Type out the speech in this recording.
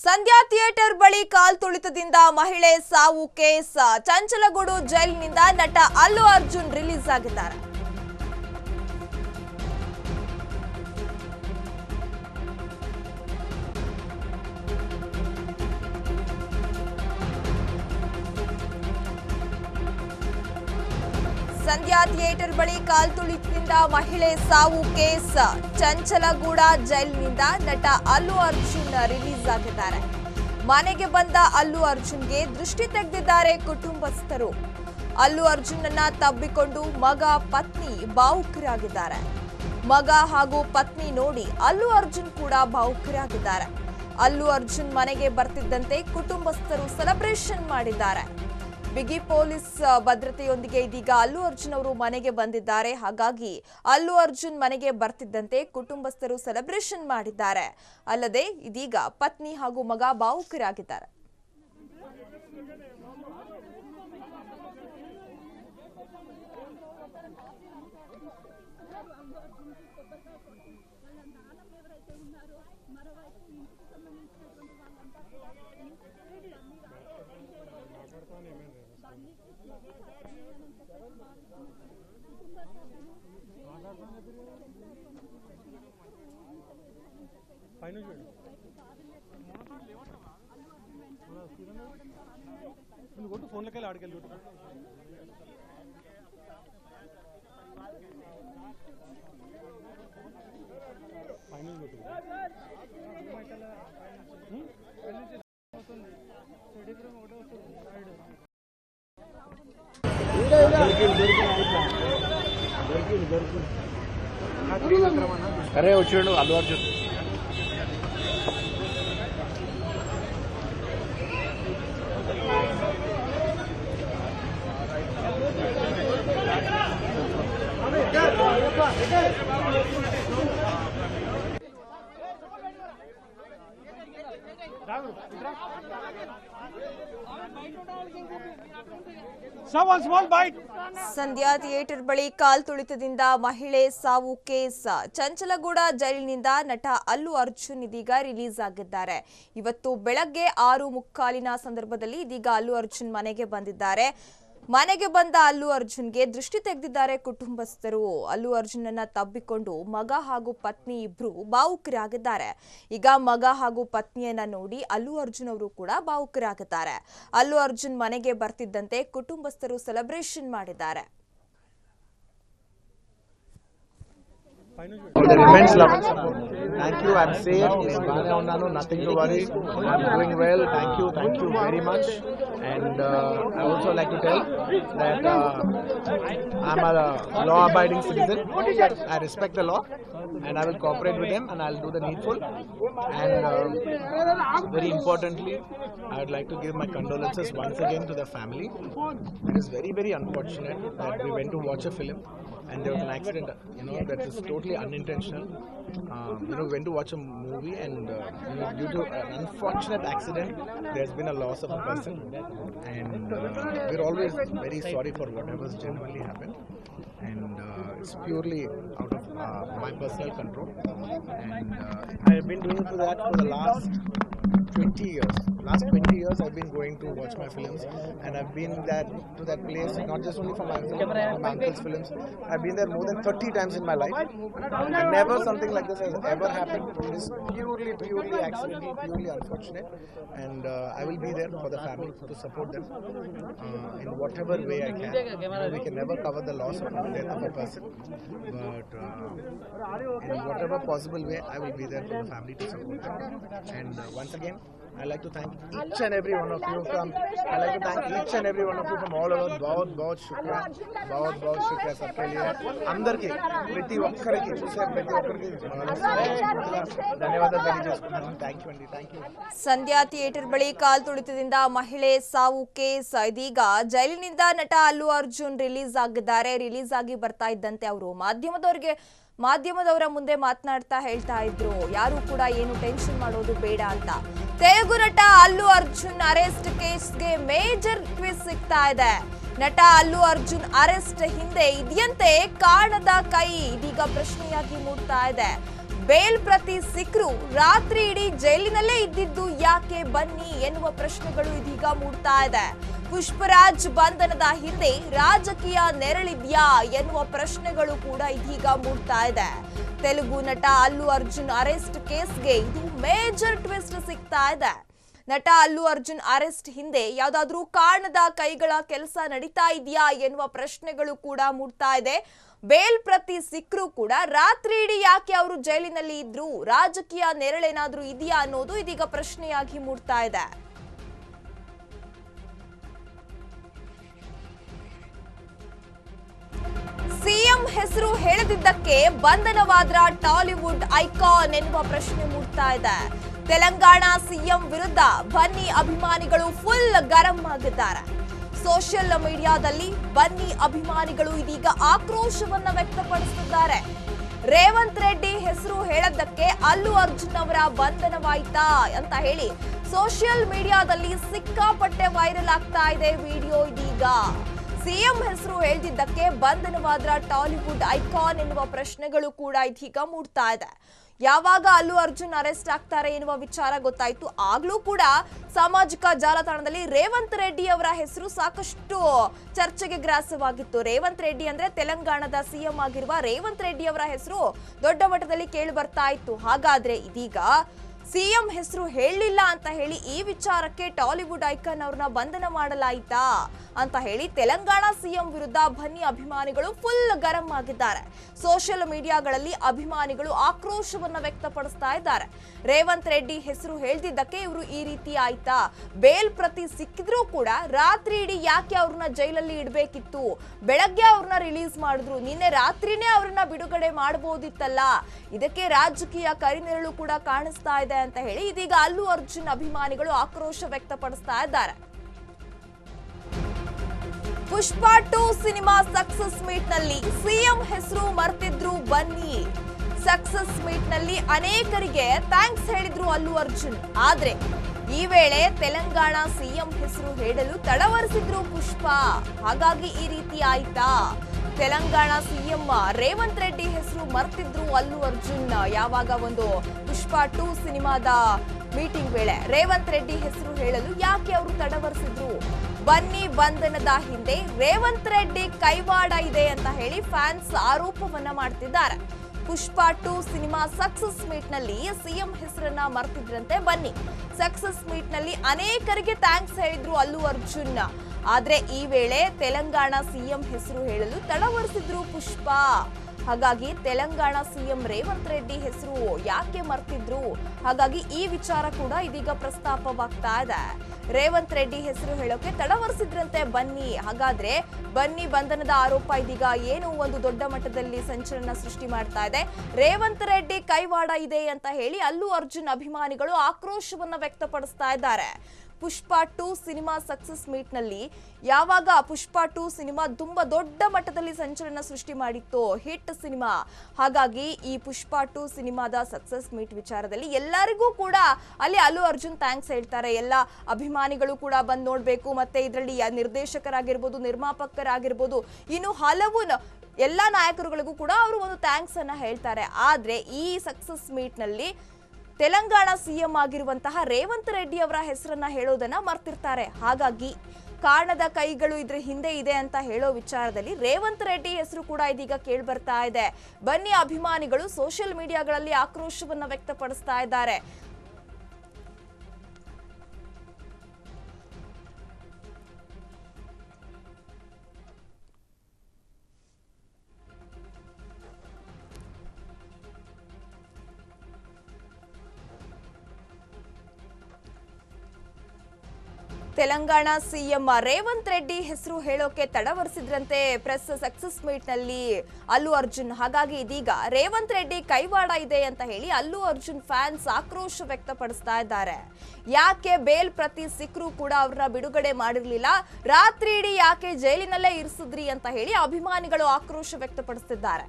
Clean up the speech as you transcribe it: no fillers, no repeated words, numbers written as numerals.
ಸಂಧ್ಯಾ theatre ಬಳಿ ಕಾಲ್ ತುಳಿತದಿಂದ ಮಹಿಳೆ ಸಾವು ಕೇಸ್. ಚಂಚಲಗೂಡು ಜೈಲಿನಿಂದ ನಟ ಅಲ್ಲು ಅರ್ಜುನ್ ರಿಲೀಸ್ ಆಗಿದ್ದಾರೆ. ಸಂಧ್ಯಾ ಥಿಯೇಟರ್ ಬಳಿ ಕಾಲ್ ತುಳಿತದಿಂದ ಮಹಿಳೆ ಸಾವು ಕೇಸ್. ಚಂಚಲಗೂಡ ಜೈಲಿನಿಂದ ನಟ ಅಲ್ಲು ಅರ್ಜುನ್ ರಿಲೀಸ್ ಆಗಿದ್ದಾರೆ. ಮನೆಗೆ ಬಂದ ಅಲ್ಲು ಅರ್ಜುನ್ಗೆ ದೃಷ್ಟಿ ತೆಗೆದಿದ್ದಾರೆ ಕುಟುಂಬಸ್ಥರು. ಅಲ್ಲು ಅರ್ಜುನ್ನನ್ನ ತಬ್ಬಿಕೊಂಡು ಮಗ ಪತ್ನಿ ಭಾವುಕರಾಗಿದ್ದಾರೆ. ಮಗ ಹಾಗೂ ಪತ್ನಿ ನೋಡಿ ಅಲ್ಲು ಅರ್ಜುನ್ ಕೂಡ ಭಾವುಕರಾಗಿದ್ದಾರೆ. ಅಲ್ಲು ಅರ್ಜುನ್ ಮನೆಗೆ ಬರ್ತಿದ್ದಂತೆ ಕುಟುಂಬಸ್ಥರು ಸೆಲೆಬ್ರೇಷನ್ ಮಾಡಿದ್ದಾರೆ. ಬಿಗಿ ಪೊಲೀಸ್ ಭದ್ರತೆಯೊಂದಿಗೆ ಇದೀಗ ಅಲ್ಲು ಅರ್ಜುನ್ ಅವರು ಮನೆಗೆ ಬಂದಿದ್ದಾರೆ. ಹಾಗಾಗಿ ಅಲ್ಲು ಅರ್ಜುನ್ ಮನೆಗೆ ಬರ್ತಿದ್ದಂತೆ ಕುಟುಂಬಸ್ಥರು ಸೆಲೆಬ್ರೇಷನ್ ಮಾಡಿದ್ದಾರೆ. ಅಲ್ಲದೆ ಇದೀಗ ಪತ್ನಿ ಹಾಗೂ ಮಗ ಭಾವುಕರಾಗಿದ್ದಾರೆ. फोन लगे आड़ के लूट फाइनल लूट अरे వచ్చాడు అల్లు అర్జున్ ಸಂಧ್ಯಾ ಥಿಯೇಟರ್ ಬಳಿ ಕಾಲ್ ತುಳಿತದಿಂದ ಮಹಿಳೆ ಸಾವು ಕೇಸ್. ಚಂಚಲಗೂಡ ಜೈಲಿನಿಂದ ನಟ ಅಲ್ಲು ಅರ್ಜುನ್ ಇದೀಗ ರಿಲೀಸ್ ಆಗಿದ್ದಾರೆ. ಇವತ್ತು ಬೆಳಗ್ಗೆ 6:45 ಸಂದರ್ಭದಲ್ಲಿ ಇದೀಗ ಅಲ್ಲು ಅರ್ಜುನ್ ಮನೆಗೆ ಬಂದಿದ್ದಾರೆ. ಮನೆಗೆ ಬಂದ ಅಲ್ಲು ಅರ್ಜುನ್ಗೆ ದೃಷ್ಟಿ ತೆಗೆದಿದ್ದಾರೆ ಕುಟುಂಬಸ್ಥರು. ಅಲ್ಲು ಅರ್ಜುನನ್ನ ತಬ್ಬಿಕೊಂಡು ಮಗ ಹಾಗೂ ಪತ್ನಿ ಇಬ್ರು ಭಾವುಕರಾಗಿದ್ದಾರೆ. ಈಗ ಮಗ ಹಾಗೂ ಪತ್ನಿಯನ್ನ ನೋಡಿ ಅಲ್ಲು ಅರ್ಜುನ್ ಅವರು ಕೂಡ ಭಾವುಕರಾಗಿದ್ದಾರೆ. ಅಲ್ಲು ಅರ್ಜುನ್ ಮನೆಗೆ ಬರ್ತಿದ್ದಂತೆ ಕುಟುಂಬಸ್ಥರು ಸೆಲೆಬ್ರೇಷನ್ ಮಾಡಿದ್ದಾರೆ. The defense love and support. Thank you. I'm safe. Nothing to worry. I'm doing well. Thank you very much. And I also like to tell that I'm a law-abiding citizen. I respect the law, and I will cooperate with them, and I'll do the needful. And very importantly, I would like to give my condolences once again to the family. It is very, very unfortunate that we went to watch a film and there was an accident, that is totally unintentional. We went to watch a movie and due to an unfortunate accident, there's been a loss of a person. And we're always very sorry for whatever's genuinely happened. And it's purely out of my personal control. And I've been doing that for the last 20 years. Last 20 years I've been going to watch my films, and I've been to that place not just only for my uncle's films. I've been there more than 30 times in my life, and never something like this has ever happened. It's purely accidental, purely unfortunate, and I will be there for the family to support them in whatever way I can. We can never cover the loss of the death of a person, but in whatever possible way I will be there for the family to support them. And once again, I like to thank each and every one of you from all over. बहुत शुक्रिया सबके लिए. अंदर के प्रति ఒక్కరికి చూసే ప్రతి ఒక్కరికి ధన్యవాదాలు తెలియజేస్తున్నాను. Thank you. ಸಂಧ್ಯಾ ಥಿಯೇಟರ್ ಬಳಿ ಕಾಲ್ ತುಳಿತದಿಂದ ಮಹಿಳೆ ಸಾವು ಕೇಸ್. ಇದೀಗ ಜೈಲಿನಿಂದ ನಟ ಅಲ್ಲು ಅರ್ಜುನ್ ರಿಲೀಸ್ ಆಗಿದ್ದಾರೆ. ರಿಲೀಸ್ ಆಗಿ ಬರ್ತಾ ಇದ್ದಂತೆ ಅವರು ಮಾಧ್ಯಮದವರ ಮುಂದೆ ಮಾತನಾಡ್ತಾ ಹೇಳ್ತಾ ಇದ್ರು, ಯಾರು ಕೂಡ ಏನು ಟೆನ್ಷನ್ ಮಾಡೋದು ಬೇಡ ಅಂತ. ತೆಲುಗು ನಟ Allu Arjun arrest ಕೇಸ್ಗೆ major twist ಸಿಗ್ತಾ ಇದೆ. ನಟ ಅಲ್ಲು ಅರ್ಜುನ್ ಅರೆಸ್ಟ್ ಹಿಂದೆ ಇದೆಯಂತೆ ಕಾಣದ ಕೈ, ಇದೀಗ ಪ್ರಶ್ನೆಯಾಗಿ ಮೂಡ್ತಾ ಇದೆ. ಬೇಲ್ ಪ್ರತಿ ಸಿಕ್ಕರು ರಾತ್ರಿ ಇಡೀ ಜೈಲಿನಲ್ಲೇ ಇದ್ದಿದ್ದು ಯಾಕೆ ಬನ್ನಿ ಎನ್ನುವ ಪ್ರಶ್ನೆಗಳು ಇದೀಗ ಮೂಡ್ತಾ ಇದೆ. ಪುಷ್ಪರಾಜ್ ಬಂಧನದ ಹಿಂದೆ ರಾಜಕೀಯ ನೆರಳಿದ್ಯಾ ಎನ್ನುವ ಪ್ರಶ್ನೆಗಳು ಕೂಡ ಇದೀಗ ಮೂಡ್ತಾ ಇದೆ. ತೆಲುಗು ನಟ ಅಲ್ಲು ಅರ್ಜುನ್ ಅರೆಸ್ಟ್ ಕೇಸ್ಗೆ ಇದು ಮೇಜರ್ ಟ್ವಿಸ್ಟ್ ಸಿಗ್ತಾ ಇದೆ. ನಟ ಅಲ್ಲು ಅರ್ಜುನ್ ಅರೆಸ್ಟ್ ಹಿಂದೆ ಯಾವ್ದಾದ್ರೂ ಕಾರಣದ ಕೈಗಳ ಕೆಲಸ ನಡೀತಾ ಇದೆಯಾ ಎನ್ನುವ ಪ್ರಶ್ನೆಗಳು ಕೂಡ ಮೂಡ್ತಾ ಇದೆ. ಬೇಲ್ ಪ್ರತಿ ಸಿಕ್ಕರೂ ಕೂಡ ರಾತ್ರಿ ಇಡೀ ಯಾಕೆ ಅವರು ಜೈಲಿನಲ್ಲಿ ಇದ್ರು, ರಾಜಕೀಯ ನೆರಳೇನಾದ್ರೂ ಇದೆಯಾ ಅನ್ನೋದು ಇದೀಗ ಪ್ರಶ್ನೆಯಾಗಿ ಮೂಡ್ತಾ ಇದೆ. ಸಿಎಂ ಹೆಸರು ಹೇಳದಿದ್ದಕ್ಕೆ ಬಂಧನವಾದ್ರ ಟಾಲಿವುಡ್ ಐಕಾನ್ ಎನ್ನುವ ಪ್ರಶ್ನೆ ಮೂಡ್ತಾ ಇದೆ. ತೆಲಂಗಾಣ ಸಿಎಂ ವಿರುದ್ಧ ಬನ್ನಿ ಅಭಿಮಾನಿಗಳು ಫುಲ್ ಗರಂ ಆಗಿದ್ದಾರೆ. ಸೋಷಿಯಲ್ ಮೀಡಿಯಾದಲ್ಲಿ ಬನ್ನಿ ಅಭಿಮಾನಿಗಳು ಇದೀಗ ಆಕ್ರೋಶವನ್ನ ವ್ಯಕ್ತಪಡಿಸುತ್ತಿದ್ದಾರೆ. ರೇವಂತ್ ರೆಡ್ಡಿ ಹೆಸರು ಹೇಳದ್ದಕ್ಕೆ ಅಲ್ಲು ಅರ್ಜುನ್ ಅವರ ಬಂಧನವಾಯ್ತಾ ಅಂತ ಹೇಳಿ ಸೋಷಿಯಲ್ ಮೀಡಿಯಾದಲ್ಲಿ ಸಿಕ್ಕಾಪಟ್ಟೆ ವೈರಲ್ ಆಗ್ತಾ ಇದೆ ವಿಡಿಯೋ ಇದೀಗ. ಸಿಎಂ ಹೆಸರು ಹೇಳ್ದಿದ್ದಕ್ಕೆ ಬಂಧನವಾದ್ರ ಟಾಲಿವುಡ್ ಐಕಾನ್ ಎನ್ನುವ ಪ್ರಶ್ನೆಗಳು ಕೂಡ ಇದೀಗ ಮೂಡ್ತಾ ಇದೆ. ಯಾವಾಗ ಅಲ್ಲು ಅರ್ಜುನ್ ಅರೆಸ್ಟ್ ಆಗ್ತಾರೆ ಎನ್ನುವ ವಿಚಾರ ಗೊತ್ತಾಯ್ತು, ಆಗ್ಲೂ ಕೂಡ ಸಾಮಾಜಿಕ ಜಾಲತಾಣದಲ್ಲಿ ರೇವಂತ್ ರೆಡ್ಡಿ ಅವರ ಹೆಸರು ಸಾಕಷ್ಟು ಚರ್ಚೆಗೆ ಗ್ರಾಸವಾಗಿತ್ತು. ರೇವಂತ್ ರೆಡ್ಡಿ ಅಂದ್ರೆ ತೆಲಂಗಾಣದ ಸಿಎಂ ಆಗಿರುವ ರೇವಂತ್ ರೆಡ್ಡಿ ಅವರ ಹೆಸರು ದೊಡ್ಡ ಮಟ್ಟದಲ್ಲಿ ಕೇಳಿ ಬರ್ತಾ ಇತ್ತು. ಹಾಗಾದ್ರೆ ಇದೀಗ ಸಿಎಂ ಹೆಸರು ಹೇಳಲಿಲ್ಲ ಅಂತ ಹೇಳಿ ಈ ವಿಚಾರಕ್ಕೆ ಟಾಲಿವುಡ್ ಐಕಾನ್ ಅವ್ರನ್ನ ಬಂಧನ ಮಾಡಲಾಯಿತಾ ಅಂತ ಹೇಳಿ ತೆಲಂಗಾಣ ಸಿಎಂ ವಿರುದ್ಧ ಬನ್ನಿ ಅಭಿಮಾನಿಗಳು ಫುಲ್ ಗರಂ ಆಗಿದ್ದಾರೆ. ಸೋಷಿಯಲ್ ಮೀಡಿಯಾಗಳಲ್ಲಿ ಅಭಿಮಾನಿಗಳು ಆಕ್ರೋಶವನ್ನ ವ್ಯಕ್ತಪಡಿಸ್ತಾ ಇದ್ದಾರೆ. ರೇವಂತ್ ರೆಡ್ಡಿ ಹೆಸರು ಹೇಳ್ದಿದ್ದಕ್ಕೆ ಇವರು ಈ ರೀತಿ ಆಯ್ತಾ, ಬೇಲ್ ಪ್ರತಿ ಸಿಕ್ಕಿದ್ರೂ ಕೂಡ ರಾತ್ರಿ ಇಡೀ ಯಾಕೆ ಅವ್ರನ್ನ ಜೈಲಲ್ಲಿ ಇಡಬೇಕಿತ್ತು, ಬೆಳಗ್ಗೆ ಅವ್ರನ್ನ ರಿಲೀಸ್ ಮಾಡಿದ್ರು, ನಿನ್ನೆ ರಾತ್ರಿನೇ ಅವ್ರನ್ನ ಬಿಡುಗಡೆ ಮಾಡಬಹುದಿತ್ತಲ್ಲ, ಇದಕ್ಕೆ ರಾಜಕೀಯ ಕರಿನೆರಳು ಕೂಡ ಕಾಣಿಸ್ತಾ ಇದೆ ಅಂತ ಹೇಳಿ ಇದೀಗ ಅಲ್ಲು ಅರ್ಜುನ್ ಅಭಿಮಾನಿಗಳು ಆಕ್ರೋಶ ವ್ಯಕ್ತಪಡಿಸ್ತಾ ಇದ್ದಾರೆ. ಪುಷ್ಪ 2 ಸಿನಿಮಾ ಸಕ್ಸಸ್ ಮೀಟ್ ನಲ್ಲಿ ಸಿಎಂ ಹೆಸರು ಮರ್ತಿದ್ರು ಬನ್ನಿ. ಸಕ್ಸಸ್ ಮೀಟ್ ನಲ್ಲಿ ಅನೇಕರಿಗೆ ಥ್ಯಾಂಕ್ಸ್ ಹೇಳಿದ್ರು ಅಲ್ಲು ಅರ್ಜುನ್. ಆದ್ರೆ ಈ ವೇಳೆ ತೆಲಂಗಾಣ ಸಿಎಂ ಹೆಸರು ಹೇಳಲು ತಡವರಿಸಿದ್ರು ಪುಷ್ಪ. ಹಾಗಾಗಿ ಈ ರೀತಿ ಆಯ್ತಾ? ತೆಲಂಗಾಣ ಸಿಎಂ ರೇವಂತ್ ರೆಡ್ಡಿ ಹೆಸರು ಮರ್ತಿದ್ರು ಅಲ್ಲು ಅರ್ಜುನ್. ಯಾವಾಗ ಒಂದು ಪುಷ್ಪ 2 ಸಿನಿಮಾದ ಮೀಟಿಂಗ್ ವೇಳೆ ರೇವಂತ್ ರೆಡ್ಡಿ ಹೆಸರು ಹೇಳಲು ಯಾಕೆ ಅವರು ತಡವರಿಸಿದ್ರು? ಬನ್ನಿ ಬಂಧನದ ಹಿಂದೆ ರೇವಂತ್ ರೆಡ್ಡಿ ಕೈವಾಡ ಇದೆ ಅಂತ ಹೇಳಿ ಫ್ಯಾನ್ಸ್ ಆರೋಪವನ್ನ ಮಾಡ್ತಿದ್ದಾರೆ. ಪುಷ್ಪ 2 ಸಿನಿಮಾ ಸಕ್ಸಸ್ ಮೀಟ್ ನಲ್ಲಿ ಸಿಎಂ ಹೆಸರನ್ನ ಮರ್ತಿದ್ರಂತೆ ಬನ್ನಿ. ಸಕ್ಸಸ್ ಮೀಟ್ ನಲ್ಲಿ ಅನೇಕರಿಗೆ ಥ್ಯಾಂಕ್ಸ್ ಹೇಳಿದ್ರು ಅಲ್ಲು ಅರ್ಜುನ್. ಆದ್ರೆ ಈ ವೇಳೆ ತೆಲಂಗಾಣ ಸಿಎಂ ಹೆಸರು ಹೇಳಲು ತಡವರಿಸಿದ್ರು ಪುಷ್ಪ. ಹಾಗಾಗಿ ತೆಲಂಗಾಣ ಸಿಎಂ ರೇವಂತ್ ರೆಡ್ಡಿ ಹೆಸರು ಯಾಕೆ ಮರ್ತಿದ್ರು? ಹಾಗಾಗಿ ಈ ವಿಚಾರ ಕೂಡ ಇದೀಗ ಪ್ರಸ್ತಾಪವಾಗ್ತಾ ಇದೆ. ರೇವಂತ್ ರೆಡ್ಡಿ ಹೆಸರು ಹೇಳೋಕೆ ತಡವರಿಸಿದ್ರಂತೆ ಬನ್ನಿ. ಹಾಗಾದ್ರೆ ಬನ್ನಿ ಬಂಧನದ ಆರೋಪ ಇದೀಗ ಏನು ಒಂದು ದೊಡ್ಡ ಮಟ್ಟದಲ್ಲಿ ಸಂಚಲನ ಸೃಷ್ಟಿ ಮಾಡ್ತಾ ಇದೆ. ರೇವಂತ್ ರೆಡ್ಡಿ ಕೈವಾಡ ಇದೆ ಅಂತ ಹೇಳಿ ಅಲ್ಲು ಅರ್ಜುನ್ ಅಭಿಮಾನಿಗಳು ಆಕ್ರೋಶವನ್ನ ವ್ಯಕ್ತಪಡಿಸ್ತಾ ಇದ್ದಾರೆ. ಪುಷ್ಪ 2 ಸಿನಿಮಾ ಸಕ್ಸಸ್ ಮೀಟ್ ನಲ್ಲಿ ಯಾವಾಗ ಪುಷ್ಪ 2 ಸಿನಿಮಾ ತುಂಬಾ ದೊಡ್ಡ ಮಟ್ಟದಲ್ಲಿ ಸಂಚಲನ ಸೃಷ್ಟಿ ಮಾಡಿತ್ತು, ಹಿಟ್ ಸಿನಿಮಾ. ಹಾಗಾಗಿ ಈ ಪುಷ್ಪ 2 ಸಿನಿಮಾದ ಸಕ್ಸಸ್ ಮೀಟ್ ವಿಚಾರದಲ್ಲಿ ಎಲ್ಲರಿಗೂ ಕೂಡ ಅಲ್ಲಿ ಅಲ್ಲು ಅರ್ಜುನ್ ಥ್ಯಾಂಕ್ಸ್ ಹೇಳ್ತಾರೆ. ಎಲ್ಲ ಅಭಿಮಾನಿಗಳು ಕೂಡ ಬಂದು ನೋಡ್ಬೇಕು, ಮತ್ತೆ ಇದರಲ್ಲಿ ನಿರ್ದೇಶಕರಾಗಿರ್ಬೋದು, ನಿರ್ಮಾಪಕರಾಗಿರ್ಬೋದು, ಇನ್ನು ಹಲವು ಎಲ್ಲಾ ನಾಯಕರುಗಳಿಗೂ ಕೂಡ ಅವರು ಒಂದು ಥ್ಯಾಂಕ್ಸ್ ಅನ್ನ ಹೇಳ್ತಾರೆ. ಆದ್ರೆ ಈ ಸಕ್ಸಸ್ ಮೀಟ್ ನಲ್ಲಿ ತೆಲಂಗಾಣ ಸಿಎಂ ಆಗಿರುವಂತಹ ರೇವಂತ್ ರೆಡ್ಡಿ ಅವರ ಹೆಸರನ್ನ ಹೇಳೋದನ್ನ ಮರ್ತಿರ್ತಾರೆ. ಹಾಗಾಗಿ ಕಾರಣದ ಕೈಗಳು ಇದ್ರ ಹಿಂದೆ ಇದೆ ಅಂತ ಹೇಳೋ ವಿಚಾರದಲ್ಲಿ ರೇವಂತ್ ರೆಡ್ಡಿ ಹೆಸರು ಕೂಡ ಇದೀಗ ಕೇಳಿ ಬರ್ತಾ ಇದೆ. ಬನ್ನಿ ಅಭಿಮಾನಿಗಳು ಸೋಷಿಯಲ್ ಮೀಡಿಯಾಗಳಲ್ಲಿ ಆಕ್ರೋಶವನ್ನ ವ್ಯಕ್ತಪಡಿಸ್ತಾ ಇದ್ದಾರೆ. ತೆಲಂಗಾಣ ಸಿಎಂ ರೇವಂತ್ ರೆಡ್ಡಿ ಹೆಸರು ಹೇಳೋಕೆ ತಡವರಿಸಿದ್ರಂತೆ ಪ್ರೆಸ್ ಸಕ್ಸಸ್ ಮೀಟ್ ನಲ್ಲಿ ಅಲ್ಲು ಅರ್ಜುನ್. ಹಾಗಾಗಿ ಇದೀಗ ರೇವಂತ್ ರೆಡ್ಡಿ ಕೈವಾಡ ಇದೆ ಅಂತ ಹೇಳಿ ಅಲ್ಲು ಅರ್ಜುನ್ ಫ್ಯಾನ್ಸ್ ಆಕ್ರೋಶ ವ್ಯಕ್ತಪಡಿಸ್ತಾ ಇದ್ದಾರೆ. ಯಾಕೆ ಬೇಲ್ ಪ್ರತಿ ಸಿಕ್ಕರೂ ಕೂಡ ಅವ್ರನ್ನ ಬಿಡುಗಡೆ ಮಾಡಿರ್ಲಿಲ್ಲ, ರಾತ್ರಿ ಇಡೀ ಯಾಕೆ ಜೈಲಿನಲ್ಲೇ ಇರಿಸಿದ್ರಿ ಅಂತ ಹೇಳಿ ಅಭಿಮಾನಿಗಳು ಆಕ್ರೋಶ ವ್ಯಕ್ತಪಡಿಸುತ್ತಿದ್ದಾರೆ.